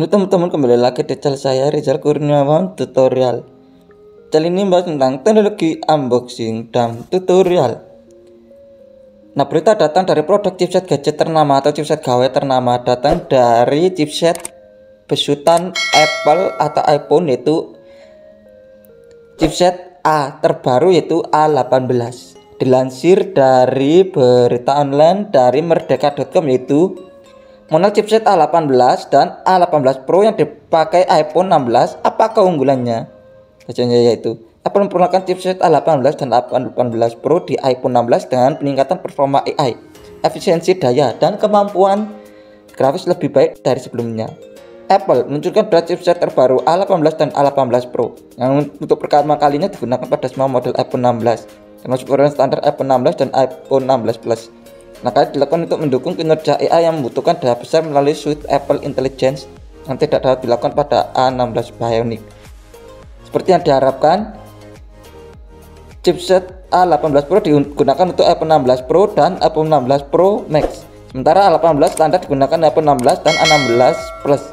Halo teman-teman, kembali lagi di channel saya Rizal Kurniawan Tutorial. Channel ini membahas tentang teknologi unboxing dan tutorial. Nah, berita datang dari produk chipset gadget ternama atau chipset gawe ternama, datang dari chipset besutan Apple atau iPhone, yaitu chipset A terbaru, yaitu A18. Dilansir dari berita online dari merdeka.com, yaitu model chipset A18 dan A18 Pro yang dipakai iPhone 16, apa keunggulannya? Bacanya yaitu Apple memperkenalkan chipset A18 dan A18 Pro di iPhone 16 dengan peningkatan performa AI, efisiensi daya, dan kemampuan grafis lebih baik dari sebelumnya. Apple meluncurkan dua chipset terbaru A18 dan A18 Pro yang untuk pertama kalinya digunakan pada semua model iPhone 16, termasuk varian standar iPhone 16 dan iPhone 16 Plus. Maka dilakukan untuk mendukung kinerja AI yang membutuhkan daya besar melalui suite Apple Intelligence yang tidak dapat dilakukan pada A16 Bionic. Seperti yang diharapkan, chipset A18 Pro digunakan untuk iPhone 16 Pro dan iPhone 16 Pro Max. Sementara A18 standar digunakan iPhone 16 dan A16 Plus.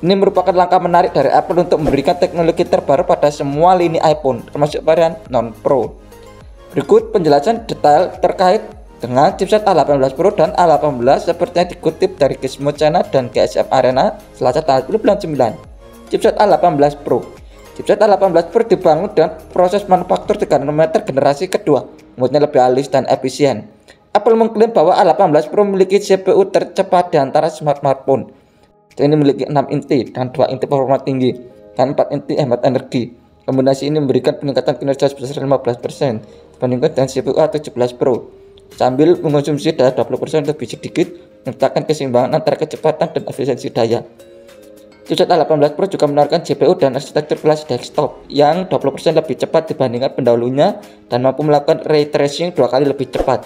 Ini merupakan langkah menarik dari Apple untuk memberikan teknologi terbaru pada semua lini iPhone, termasuk varian non-Pro. Berikut penjelasan detail terkait dengan chipset A18 Pro dan A18 seperti yang dikutip dari Gizmo China dan GSM Arena Selasa tanggal 10 bulan 9. Chipset A18 Pro. Chipset A18 Pro dibangun dengan proses manufaktur 3 nanometer generasi kedua, membuatnya lebih halus dan efisien. Apple mengklaim bahwa A18 Pro memiliki CPU tercepat di antara smartphone. Ini memiliki 6 inti dan 2 inti performa tinggi dan 4 inti hemat energi. Kombinasi ini memberikan peningkatan kinerja sebesar 15% dibandingkan dengan CPU A17 Pro, sambil mengonsumsi daya 20% lebih sedikit, menciptakan keseimbangan antara kecepatan dan efisiensi daya. Chipset A18 Pro juga menawarkan GPU dan arsitektur kelas desktop yang 20% lebih cepat dibandingkan pendahulunya dan mampu melakukan ray tracing 2 kali lebih cepat.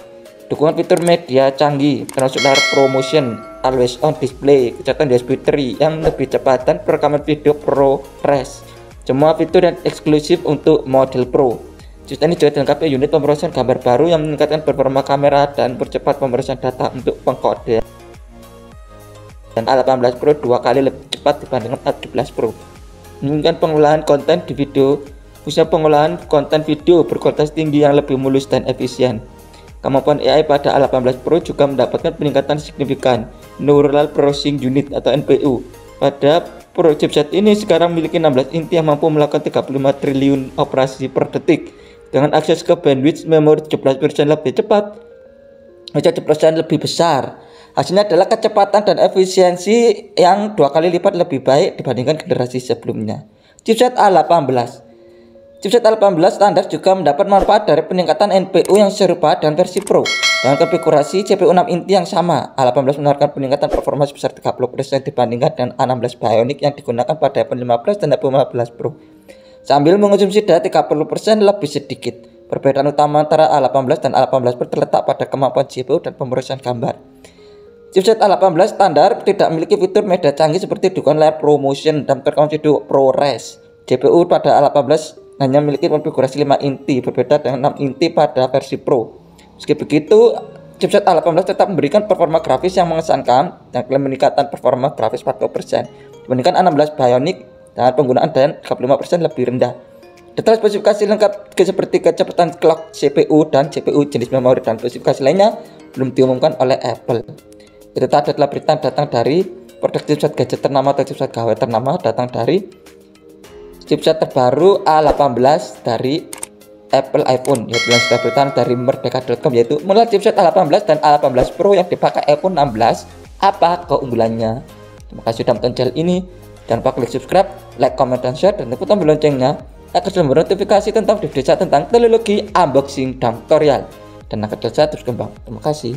Dukungan fitur media canggih termasuk layar ProMotion, always on display, kecepatan USB 3 yang lebih cepat, dan perekaman video ProRes. Semua fitur yang eksklusif untuk model Pro. Chipset ini juga dilengkapi unit pemrosesan gambar baru yang meningkatkan performa kamera dan percepat pemrosesan data untuk pengkodean. Dan A18 Pro 2 kali lebih cepat dibandingkan A17 Pro. Memungkinkan pengolahan konten di video, khususnya pengolahan konten video berkualitas tinggi yang lebih mulus dan efisien. Kemampuan AI pada A18 Pro juga mendapatkan peningkatan signifikan Neural Processing Unit atau NPU. Pada Pro chipset ini sekarang memiliki 16 inti yang mampu melakukan 35 triliun operasi per detik dengan akses ke bandwidth memori 17% lebih cepat, 17% lebih besar. Hasilnya adalah kecepatan dan efisiensi yang 2 kali lipat lebih baik dibandingkan generasi sebelumnya. Chipset A18. Chipset A18 standar juga mendapat manfaat dari peningkatan NPU yang serupa dengan versi Pro. Dengan konfigurasi CPU 6 inti yang sama, A18 menawarkan peningkatan performa sebesar 30% dibandingkan dengan A16 Bionic yang digunakan pada iPhone 15 dan iPhone 15 Pro, sambil mengonsumsi daya 30% lebih sedikit. Perbedaan utama antara A18 dan A18 Pro terletak pada kemampuan CPU dan pemrosesan gambar. Chipset A18 standar tidak memiliki fitur media canggih seperti dukungan layar ProMotion dan perekaman video ProRes. GPU pada A18 hanya memiliki konfigurasi 5 inti, berbeda dengan 6 inti pada versi Pro. Meski begitu, chipset A18 tetap memberikan performa grafis yang mengesankan dan klaim meningkatkan performa grafis 40% dibandingkan A16 Bionic dan penggunaan daya 35% lebih rendah. Detail spesifikasi lengkap seperti kecepatan clock CPU dan CPU, jenis memori, dan spesifikasi lainnya belum diumumkan oleh Apple. Itu tadi adalah berita datang dari produk chipset gadget ternama atau chipset gawe ternama, datang dari chipset terbaru A18 dari Apple iPhone, yaitu yang berita dari merdeka.com, yaitu model chipset A18 dan A18 Pro yang dipakai iPhone 16, apa keunggulannya. Terima kasih sudah menonton channel ini. Jangan lupa klik subscribe, like, comment, dan share, dan tekan tombol loncengnya agar selalu notifikasi tentang video saya tentang teknologi unboxing dan tutorial, dan agar saya terus kembang. Terima kasih.